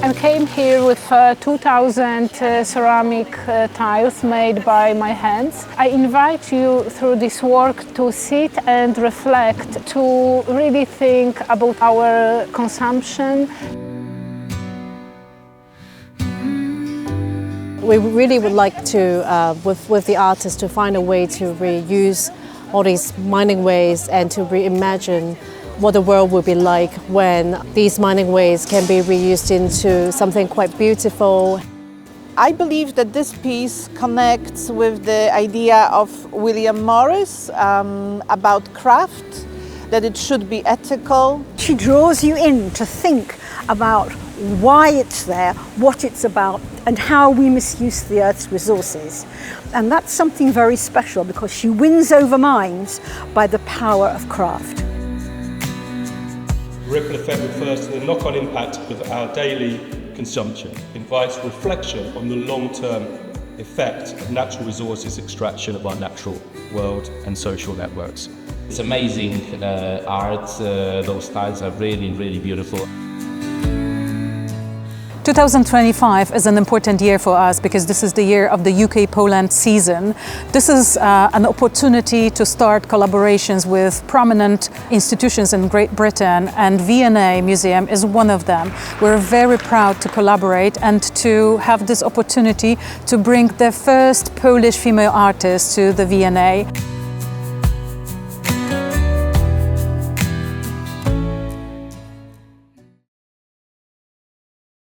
I came here with 2,000 ceramic tiles made by my hands. I invite you through this work to sit and reflect, to really think about our consumption. We really would like to, with the artists, to find a way to reuse all these mining waste and to reimagine what the world will be like when these mining waste can be reused into something quite beautiful. I believe that this piece connects with the idea of William Morris about craft, that it should be ethical. She draws you in to think about why it's there, what it's about, and how we misuse the Earth's resources. And that's something very special because she wins over minds by the power of craft. Ripple effect refers to the knock-on impact of our daily consumption, invites reflection on the long-term effect of natural resources extraction of our natural world and social networks. It's amazing art, those tiles are really, really beautiful. 2025 is an important year for us because this is the year of the UK-Poland season. This is an opportunity to start collaborations with prominent institutions in Great Britain, and V&A Museum is one of them. We're very proud to collaborate and to have this opportunity to bring the first Polish female artist to the V&A.